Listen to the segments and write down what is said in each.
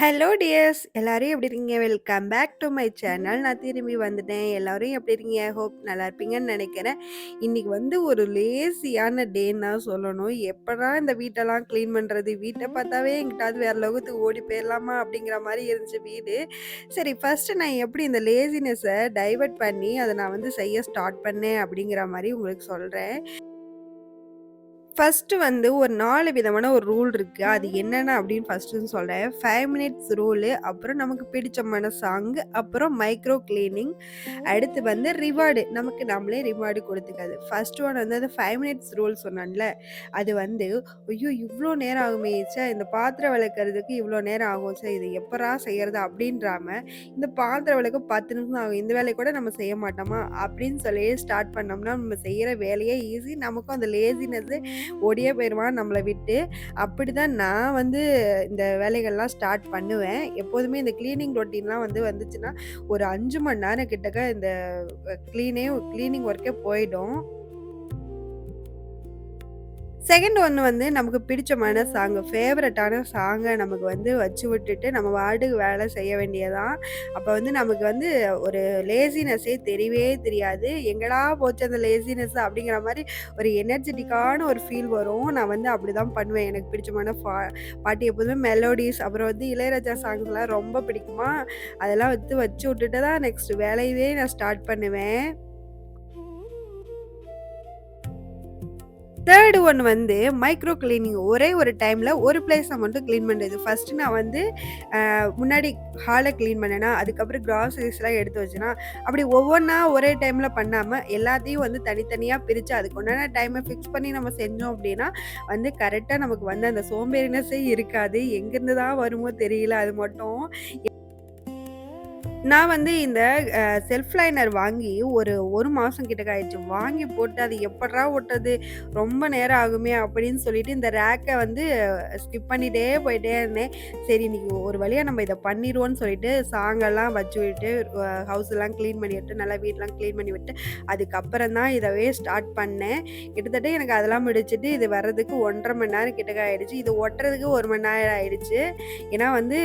Hello tears! எல்லாரும் எப்படி இருக்கீங்க? Welcome back to my channel. நான் திரும்பி வந்துட்டேன். எல்லாரும் எப்படி இருக்கீங்க? ஹோப் நல்லா இருப்பீங்கன்னு நெனைக்கிறேன். இன்னைக்கு வந்து ஒரு லேசியான டேன்னு தான் சொல்லணும். எப்படா இந்த வீட்டெல்லாம் கிளீன் பண்றது? வீட்ட பார்த்தாவே எங்கிட்டாவது வேற லோகத்துக்கு ஓடி போயிரலாமா? அப்படிங்கிற மாரி இருந்துச்சு வீடு. சரி ஃபர்ஸ்ட்டு நான் எப்படி இந்த லேசினஸ டைவர்ட் பண்ணி அத நான் வந்து செய்ய ஸ்டார்ட் பண்ணேன் அப்படிங்கிற மாரி உங்களுக்கு சொல்றேன். ஃபர்ஸ்ட்டு வந்து ஒரு 4 விதமான ஒரு ரூல் இருக்கு. அது என்னென்ன அப்படின்னு ஃபர்ஸ்ட்டுன்னு சொல்றேன். 5 மினிட்ஸ் ரூலு, அப்புறம் நமக்கு பிடிச்சமான சாங்கு, அப்புறம் மைக்ரோ கிளீனிங், அடுத்து வந்து ரிவார்டு. நமக்கு நம்மளே ரிவார்டு குடுத்துக்கிறது. ஃபர்ஸ்ட் ஒன் வந்து அந்த 5 மினிட்ஸ் ரூல் சொன்னேன்ல, அது வந்து ஐயோ! இவ்ளோ நேரம் ஆகுமே! இந்த பாத்திரம் வெளக்குறதுக்கு இவ்ளோ நேரம் ஆகும். இது எப்பட்றா செய்யறது? அப்படின்றாம, இந்த பாத்திரம் வெளக்க 10 நிமிஷம் ஆகும். இந்த வேலைய கூட நம்ம செய்ய மாட்டோமா? அப்படின்னு சொல்லி ஸ்டார்ட் பண்ணோம்னா, நம்ம செய்யற வேலையே ஈஸி. நமக்கும் அந்த லேசினஸ் ஓடியே போயிருவான் நம்மள விட்டு. அப்படிதான் நான் வந்து இந்த வேலைகள்லாம் ஸ்டார்ட் பண்ணுவேன். எப்போதுமே இந்த கிளீனிங் ரொட்டீன்லாம் வந்துச்சுன்னா, ஒரு 5 மணி நேரம் கிட்டக்க இந்த கிளீனிங் ஒர்க்கே போயிடும். செகண்ட் ஒண்ணு வந்து நமக்கு பிடிச்சமான சாங்கு. ஃபேவரட்டான சாங்க நமக்கு வந்து வச்சு விட்டுட்டு, நம்ம பாட்டுக்கு வேலை செய்ய வேண்டியதான். அப்ப வந்து நமக்கு வந்து ஒரு லேசினஸ்ஸே தெரியவே தெரியாது. எங்கடா போச்சு அந்த லேசினஸ் அப்படிங்கிற மாரி ஒரு எனர்ஜெட்டிக்கான ஒரு ஃபீல் வரும். நான் வந்து அப்படிதான் பண்ணுவேன். எனக்கு பிடிச்சமான பாட்டு எப்போதுமே மெலோடிஸ், அப்புறம் வந்து இளையராஜா சாங்ஸ்லாம் ரொம்ப பிடிக்குமா, அதெல்லாம் வச்சு விட்டுட்டு தான் நெக்ஸ்ட் வேலையவே நான் ஸ்டார்ட் பண்ணுவேன். தேர்டு ஒன் வந்து மைக்ரோ கிளீனிங். ஒரே ஒரு டைம்ல ஒரு பிளேஸ மட்டும் கிளீன் பண்றது. ஃபர்ஸ்ட்டு நான் வந்து முன்னாடி ஹால கிளீன் பண்ணேனா, அதுக்கப்புறம் கிராசரிஸ்லாம் எடுத்து வச்சேனா, அப்படி ஒவ்வொன்னா ஒரே டைம்ல பண்ணாம, எல்லாத்தையும் வந்து தனித்தனியா பிரிச்சு அதுக்கு உண்டான டைம ஃபிக்ஸ் பண்ணி நம்ம செஞ்சோம் அப்படின்னா, வந்து கரெக்ட்டா நமக்கு வந்து அந்த சோம்பேறினஸே இருக்காது. எங்கேருந்து தான் வருமோ தெரியல அது மட்டும். நான் வந்து இந்த செல்ஃப் லைனர் வாங்கி ஒரு 1 மாசம் கிட்டக்க ஆயிடுச்சு. வாங்கி போட்டு அது எப்பட்றா ஒட்டுறது? ரொம்ப நேரம் ஆகுமே அப்படின்னு சொல்லிட்டு இந்த ரேக்க வந்து ஸ்கிப் பண்ணிட்டே போயிட்டே இருந்தேன். சரி இன்னைக்கு ஒரு வழியா நம்ம இத பண்ணிருவோம்ன்னு சொல்லிட்டு சாங்கெல்லாம் வச்சு விட்டு ஹவுஸ்லாம் கிளீன் பண்ணி விட்டு, நல்லா வீட்லாம் கிளீன் பண்ணி விட்டு, அதுக்கப்புறம் தான் இதவே ஸ்டார்ட் பண்ணேன். கிட்டத்தட்ட எனக்கு அதெல்லாம் முடிச்சுட்டு இது வர்றதுக்கு 1 1/2 மணி நேரம் கிட்டக்க ஆயிடுச்சு. இது ஒட்டுறதுக்கு 1 மணி நேரம் ஆயிடுச்சு. ஏன்னா வந்து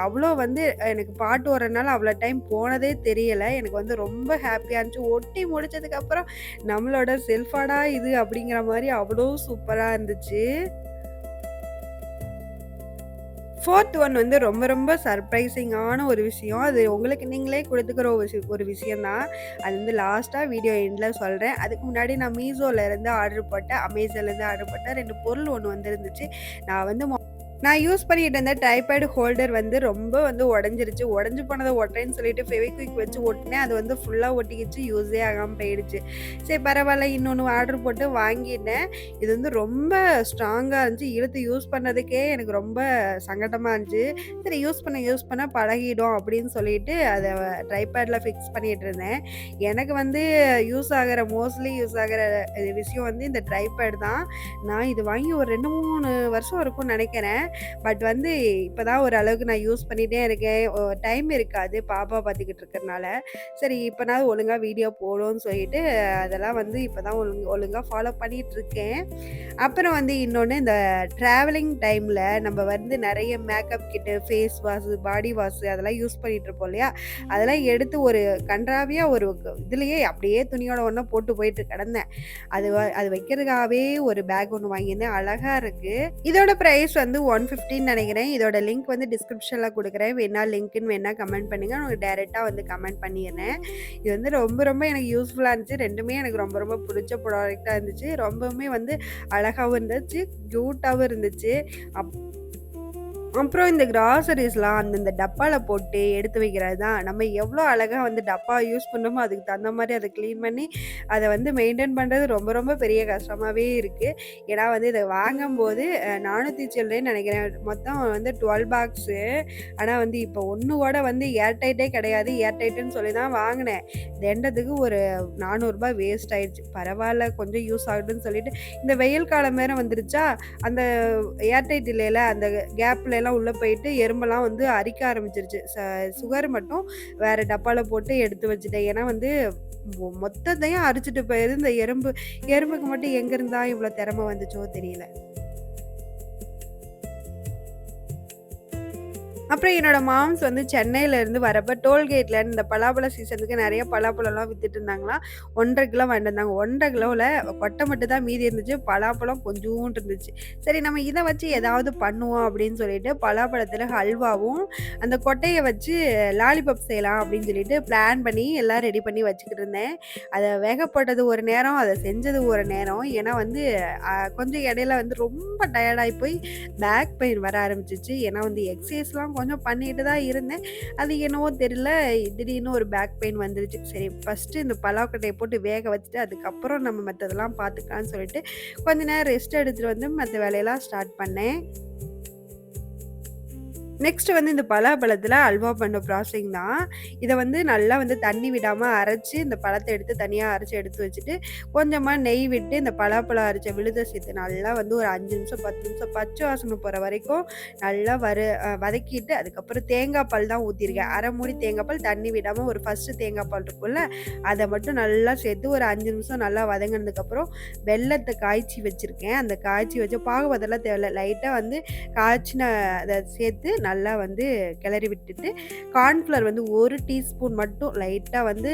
அவ்ளோ வந்து எனக்கு பாட்டு ஓடுறதுனால அவ்ளோ டைம் போனதே தெரியல. எனக்கு வந்து ரொம்ப ஹேப்பியா இருந்துச்சு. ஒட்டி முடிச்சதுக்கப்புறம் நம்மளோட செல்ஃபாடா இது அப்படிங்கிற மாரி அவ்ளோ சூப்பரா இருந்துச்சு. 4த் ஒன் வந்து ரொம்ப ரொம்ப சர்ப்ரைசிங்கான ஒரு விஷயம். அது உங்களுக்கு நீங்களே குடுத்துக்கிற ஒரு விஷயம் தான். அது வந்து லாஸ்ட்டா வீடியோ எண்ட்ல சொல்றேன். அதுக்கு முன்னாடி நான் மீஷோல இருந்து ஆர்டர் போட்டேன். அமேசான்லேருந்து ஆர்டர் போட்டேன். 2 பொருள் ஒண்ணு வந்துருந்துச்சு. நான் வந்து நான் யூஸ் பண்ணிட்டு இருந்த ட்ரைபேட் ஹோல்டர் வந்து ரொம்ப வந்து உடைஞ்சிருச்சு. உடைஞ்சு போனத ஒட்டுறேன்னு சொல்லிட்டு ஃபெவிக்விக் வச்சு ஒட்டுனேன். அது வந்து ஃபுல்லா ஒட்டிக்கிச்சு. யூஸே ஆகாம போயிடுச்சு. சரி பரவால்ல இன்னொன்னு ஆர்டர் போட்டு வாங்கிட்டேன். இது வந்து ரொம்ப ஸ்ட்ராங்கா இருந்துச்சு. இழுத்து யூஸ் பண்ணதுக்கே எனக்கு ரொம்ப சங்கட்டமா இருந்துச்சு. சரி யூஸ் பண்ண பழகிடும் அப்படின்னு சொல்லிட்டு அத ட்ரைபேட்ல ஃபிக்ஸ் பண்ணிட்டு இருந்தேன். எனக்கு வந்து மோஸ்ட்லி யூஸ் ஆகுற விஷயம் வந்து இந்த ட்ரைபேட் தான். நான் இது வாங்கி ஒரு 2, 3 வருஷம் இருக்கும்னு நெனைக்கிறேன். பட் வந்து இப்பதான் ஓரளவுக்கு நான் யூஸ் பண்ணிட்டே இருக்கேன். டைம் இருக்காது பாப்பா பார்த்துக்கிட்டு இருக்கறனால. சரி இப்பனாவது ஒழுங்கா வீடியோ போடுவோம்னு சொல்லிட்டு அதெல்லாம் வந்து இப்பதான் ஒழுங்கா ஃபாலோ பண்ணிட்டு இருக்கேன். அப்புறம் வந்து இன்னொன்னு இந்த டிராவலிங் டைம்ல நம்ம வந்து நெறைய மேக்கப் கிட்டு, ஃபேஸ் வாஷ், பாடி வாஷ் அதெல்லாம் யூஸ் பண்ணிட்டு இருப்போம் இல்லையா? அதெல்லாம் எடுத்து ஒரு கண்றாவியா ஒரு இதுலயே அப்படியே துணியோட ஒண்ணா போட்டு போயிட்டு கிடந்தேன். அது வைக்கிறதுக்காகவே ஒரு பேக் ஒண்ணு வாங்கியிருந்தேன். அழகா இருக்கு. இதோட பிரைஸ் வந்து 150ன்னு நெனைக்கிறேன். இதோட லிங்க் வந்து டிஸ்கிரிப்ஷன்ல குடுக்குறேன். வேணா கமெண்ட் பண்ணுங்க. நான் உங்களுக்கு டைரக்ட்டா வந்து கமெண்ட் பண்ணிர்றேன். இது வந்து ரொம்ப ரொம்ப எனக்கு யூஸ்ஃபுல்லா இருந்துச்சு. 2மே எனக்கு ரொம்ப ரொம்ப புடிச்ச ப்ராடக்ட்டா இருந்துச்சு. ரொம்பவுமே வந்து அழகாவும் இருந்துச்சு, கியூட்டாவும் இருந்துச்சு. அப் அப்புறம் இந்த கிராசரிஸ்லாம் அந்தந்த டப்பால போட்டு எடுத்து வைக்கிறது தான். நம்ம எவ்வளோ அழகா வந்து டப்பா யூஸ் பண்றோமோ, அதுக்கு தகுந்த மாரி அத கிளீன் பண்ணி, அத வந்து மெயின்டெயின் பண்றது ரொம்ப ரொம்ப பெரிய கஷ்டமாவே இருக்கு. ஏன்னா வந்து இத வாங்கும்போது 400 சில்றன்னு நெனைக்கிறேன். மொத்தம் வந்து 12 பாக்ஸு. ஆனா வந்து இப்போ ஒண்ணு கூட வந்து ஏர் டைட்டே கிடையாது. ஏர் டைட்டுன்னு சொல்லி தான் வாங்குனேன். தெண்டத்துக்கு ஒரு ரூ. 400 வேஸ்ட் ஆயிடுச்சு. பரவால்ல கொஞ்சம் யூஸ் ஆகட்டும்னு சொல்லிட்டு, இந்த வெயில் காலம் வேற வந்துருச்சா, அந்த ஏர்டைட் இல்லைல அந்த கேப்ல எல்லாம் உள்ள போயிட்டு எறும்பெல்லாம் வந்து அரிக்க ஆரம்பிச்சிருச்சு. சுகர் மட்டும் வேற டப்பால போட்டு எடுத்து வச்சுட்டேன். ஏன்னா வந்து மொத்தத்தையும் அரிச்சுட்டு போயிரு இந்த எறும்புக்கு மட்டும் எங்க இருந்தா இவ்வளோ திறமை வந்துச்சோ தெரியல. அப்புறம் என்னோட மாம்ஸ் வந்து சென்னையிலேருந்து வரப்ப டோல்கேட்ல இந்த பலாப்பழ சீசனுக்கு நெறைய பலாப்பழம்லாம் வித்துட்டு இருந்தாங்களாம். 1 1/2 கிலோ வாங்கிட்டு வந்தாங்க. 1 1/2 கிலோல கொட்டை மட்டும் தான் மீதி இருந்துச்சு. பலாப்பழம் கொஞ்சூண்டு இருந்துச்சு. சரி நம்ம இத வச்சு ஏதாவது பண்ணுவோம் அப்படின்னு சொல்லிட்டு பலாப்பழத்தில ஹல்வாவும், அந்த கொட்டைய வச்சு லாலிபாப் செய்யலாம் அப்படின்னு சொல்லிட்டு பிளான் பண்ணி எல்லாம் ரெடி பண்ணி வச்சுக்கிட்டு இருந்தேன். அத வேக போட்டது ஒரு நேரம், அத செஞ்சது ஒரு நேரம். ஏன்னா வந்து கொஞ்சம் இடையில வந்து ரொம்ப டயர்ட் ஆயி போய் பேக் பெயின் வர ஆரம்பிச்சுச்சு. ஏன்னா வந்து எக்சர்சைஸ்லாம் கொஞ்சம் பண்ணிட்டு தான் இருந்தேன். அது என்னவோ தெரியல, திடீர்னு ஒரு பேக் பெயின் வந்துருச்சு. சரி ஃபர்ஸ்ட்டு இந்த பலாக்கொட்டைய போட்டு வேக வச்சுட்டு, அதுக்கப்புறம் நம்ம மத்ததெல்லாம் பார்த்துக்கலாம்னு சொல்லிட்டு, கொஞ்ச நேரம் ரெஸ்ட் எடுத்துட்டு வந்து மத்த வேலையெல்லாம் ஸ்டார்ட் பண்ணேன். நெக்ஸ்ட் வந்து இந்த பலாப்பழத்தில அல்வா பண்ண ப்ராசஸிங் தான். இத வந்து நல்லா வந்து தண்ணி விடாம அரைச்சு, இந்த பழத்த எடுத்து தனியா அரைச்சு எடுத்து வச்சுட்டு, கொஞ்சமா நெய் விட்டு இந்த பலாப்பழம் அரைச்ச விழுத சேர்த்து நல்லா வந்து ஒரு 5 நிமிஷம், 10 நிமிஷம் பச்சை வாசனை போற வரைக்கும் நல்லா வதக்கிட்டு, அதுக்கப்புறம் தேங்காய் பால் தான் ஊத்தியிருக்கேன். 1/2 மூடி தேங்காய் பால் தண்ணி விடாம ஒரு ஃபர்ஸ்ட்டு தேங்காய் பால் இருக்கும்ல, அத மட்டும் நல்லா சேர்த்து ஒரு 5 நிமிஷம் நல்லா வதங்குனதுக்கப்புறம் வெல்லத்த காய்ச்சி வச்சிருக்கேன். அந்த காய்ச்சி வச்ச பாகுபதம்லாம் தேவையில்ல. லைட்டா வந்து காய்ச்சின அத சேர்த்து நல்லா வந்து கிளறி விட்டுட்டு, கார்ன்ஃப்ளவர் வந்து 1 டீஸ்பூன் மட்டும் லைட்டா வந்து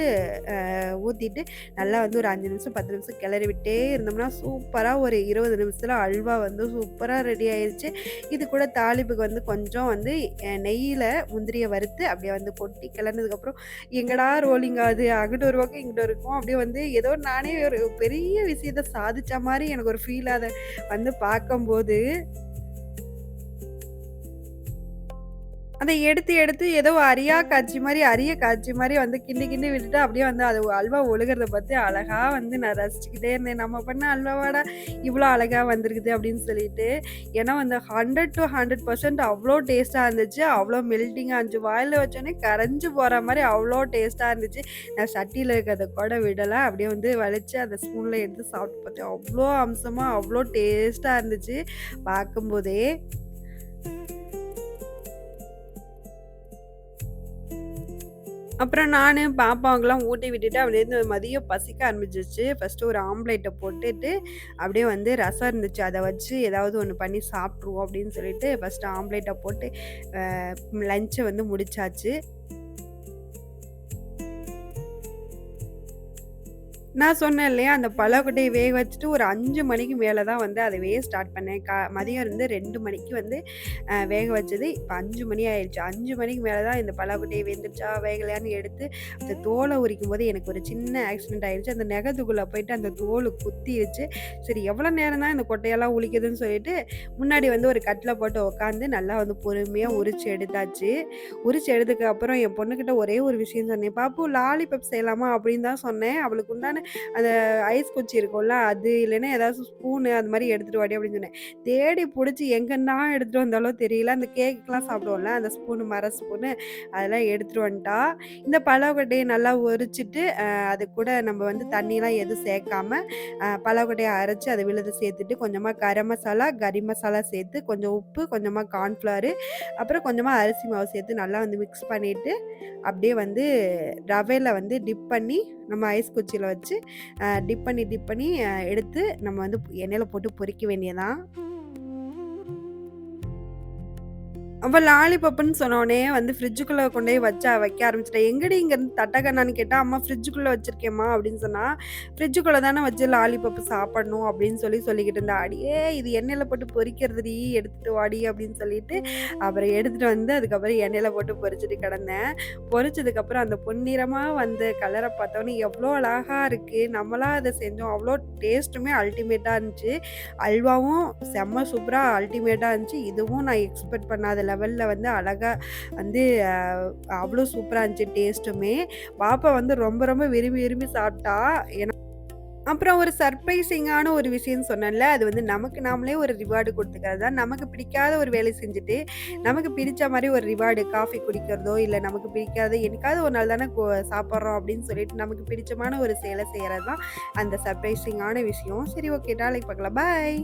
ஊத்திட்டு, நல்லா வந்து ஒரு 5 நிமிஷம், 10 நிமிஷம் கிளறி விட்டே இருந்தோம்னா, சூப்பரா ஒரு 20 நிமிஷத்துல அல்வா வந்து சூப்பரா ரெடி ஆயிருச்சு. இது கூட தாளிப்புக்கு வந்து கொஞ்சம் வந்து நெய்யில முந்திரிய வறுத்து அப்படியே வந்து கொட்டி கிளறுனதுக்கப்புறம், எங்கடா ரோலிங் ஆகுது, அங்கிட்டு ஒரு பக்கம், இங்கிட்டு இருக்கும். அப்படியே வந்து ஏதோ நானே ஒரு பெரிய விஷயத்த சாதிச்ச மாரி எனக்கு ஒரு ஃபீல் அத வந்து பார்க்கும்போது அத எடுத்து, எடுத்து ஏதோ அரிய காட்சி மாரி வந்து கிண்டி, கிண்டி விட்டுட்டு அப்படியே வந்து அது அல்வா ஒழுகுறத பார்த்து அழகா வந்து நான் ரசிச்சுக்கிட்டே இருந்தேன். நம்ம பண்ண அல்வாவாடா இவ்ளோ அழகா வந்திருக்குது அப்படின்னு சொல்லிட்டு. ஏன்னா வந்து 100 to 100% அவ்ளோ டேஸ்ட்டா இருந்துச்சு. அவ்ளோ மெல்டிங்கா இருந்துச்சு. வாயில வச்சோனே கரைஞ்சு போற மாரி அவ்ளோ டேஸ்ட்டா இருந்துச்சு. நான் சட்டியில இருக்கிறத கூட விடல. அப்படியே வந்து வலிச்சு அந்த ஸ்பூன்ல எடுத்து சாப்பிட்டு பார்த்தேன். அவ்ளோ அம்சமா, அவ்ளோ டேஸ்ட்டா இருந்துச்சு பார்க்கும்போதே. அப்புறம் நானு, பாப்பாவுக்கெல்லாம் ஊட்டி விட்டுட்டு, அப்படியே மதியம் பசிக்க ஆரம்பிச்சுருச்சு. ஃபர்ஸ்ட்டு ஒரு ஆம்லேட்ட போட்டுட்டு, அப்படியே வந்து ரசம் இருந்துச்சு. அத வச்சு ஏதாவது ஒண்ணு பண்ணி சாப்ட்டுருவோம் அப்படின்னு சொல்லிட்டு, ஃபர்ஸ்ட்டு ஆம்லேட்ட போட்டு லஞ்ச வந்து முடிச்சாச்சு. நான் சொன்னேன் இல்லையா, அந்த பலாக்கொட்டைய வேக வச்சுட்டு ஒரு 5 மணிக்கு மேல தான் வந்து அத வேக ஸ்டார்ட் பண்ணேன். மதியம் இருந்து 2 மணிக்கு வந்து வேக வச்சது. இப்ப 5 மணி ஆயிருச்சு. 5 மணிக்கு மேல தான் இந்த பலாக்கொட்டைய வெந்துருச்சா, வேகலையான்னு எடுத்து அந்த தோல உரிக்கும்போது எனக்கு ஒரு சின்ன ஆக்சிடென்ட் ஆயிருச்சு. அந்த நெகத்துக்குள்ள போயிட்டு அந்த தோலு குத்திருச்சு. சரி எவ்வளோ நேரம் தான் இந்த கொட்டையெல்லாம் உளிக்குதுன்னு சொல்லிட்டு, முன்னாடி வந்து ஒரு கட்டில போட்டு உட்காந்து நல்லா வந்து பொறுமையா உரிச்சு எடுத்தாச்சு. உரிச்சு எடுத்ததுக்கு அப்புறம் என் பொண்ணுகிட்ட ஒரே ஒரு விஷயம் சொன்னேன். "பாப்பு லாலிபப் செய்யலாமா?" அப்படின்னு தான் சொன்னேன். அவளுக்கு உண்டான அந்த ஐஸ் குச்சி இருக்கும்ல, அது இல்லைன்னா ஏதாவது ஸ்பூனு அது மாரி எடுத்துட்டு வாடி அப்படின்னு சொன்னேன். தேடி புடிச்சு எங்கன்னா எடுத்துட்டு வந்தாலோ தெரியல. அந்த கேக்குலாம் சாப்பிடுவோம்ல, அந்த ஸ்பூனு மர ஸ்பூனு அதெல்லாம் எடுத்துட்டு வந்துட்டா. இந்த பலாக்கொட்டைய நல்லா உரிச்சுட்டு, அது கூட நம்ம வந்து தண்ணிலாம் எதுவும் சேர்க்காம, பலாக்கொட்டைய அரைச்சு அது விழுது சேர்த்துட்டு, கொஞ்சமா கரம் மசாலா, கறி மசாலா சேர்த்து, கொஞ்சம் உப்பு, கொஞ்சமா கார்ன்ஃப்ளவரு, அப்புறம் கொஞ்சமா அரிசி மாவு சேர்த்து நல்லா வந்து மிக்ஸ் பண்ணிட்டு, அப்படியே வந்து ரவையில வந்து டிப் பண்ணி நம்ம ஐஸ் குச்சியில வச்சு டிப் பண்ணி எடுத்து நம்ம வந்து எண்ணெயில போட்டு பொரிக்க வேண்டியதான். அவ லாலிபப்புன்னு சொன்னோனே வந்து ஃப்ரிட்ஜுக்குள்ள கொண்டு போய் வைக்க ஆரம்பிச்சுட்டா. "எங்கடி இங்கேருந்து தட்டக்கண்ணான்னு?" கேட்டா, "அம்மா ஃப்ரிட்ஜுக்குள்ள வச்சிருக்கேன்ம்மா" அப்படின்னு சொன்னா. "ஃப்ரிட்ஜுக்குள்ள தானே வச்சு லாலிபப்பு சாப்பிடணும்" அப்படின்னு சொல்லிக்கிட்டு இருந்தா. "அடியே இது எண்ணெயில போட்டு பொரிக்கிறதுடி, எடுத்துட்டு வாடி" அப்படின்னு சொல்லிட்டு, அப்புறம் எடுத்துட்டு வந்து அதுக்கப்புறம் எண்ணெயில போட்டு பொரிச்சுட்டு கிடந்தேன். பொரிச்சதுக்கப்புறம் அந்த பொன்னிறமா வந்த கலர பார்த்தோனே எவ்வளோ அழகா இருக்கு. நம்மளா அத செஞ்சோம். அவ்வளோ டேஸ்ட்டுமே அல்டிமேட்டா இருந்துச்சு. அல்வாவும் செம்ம சூப்பரா அல்டிமேட்டா இருந்துச்சு. இதுவும் நான் எக்ஸ்பெக்ட் பண்ணாத லெவல்ல வந்து அழகா வந்து அ அவ்ளோ சூப்பரா இருந்துச்சு டேஸ்ட்டுமே. பாப்பா வந்து ரொம்ப ரொம்ப விரும்பி விரும்பி சாப்பிட்டா. ஏன்னா அப்புறம் ஒரு சர்ப்ரைசிங்கான ஒரு விஷயம்னு சொன்னேன்ல, அது வந்து நமக்கு நாமளே ஒரு ரிவார்டு குடுத்துக்கிறது தான். நமக்கு பிடிக்காத ஒரு வேலைய செஞ்சுட்டு, நமக்கு பிடிச்ச மாரி ஒரு ரிவார்டு காஃபி குடிக்கிறதோ, இல்ல நமக்கு பிடிக்காத என்னைக்காவது ஒரு நாள் தானே சாப்பிடுறோம் அப்படின்னு சொல்லிட்டு, நமக்கு பிடிச்சமான ஒரு செயல செய்றது தான் அந்த சர்ப்ரைசிங்கான விஷயம். சரி ஓகே நாளைக்கு பார்க்கலாம். பாய்.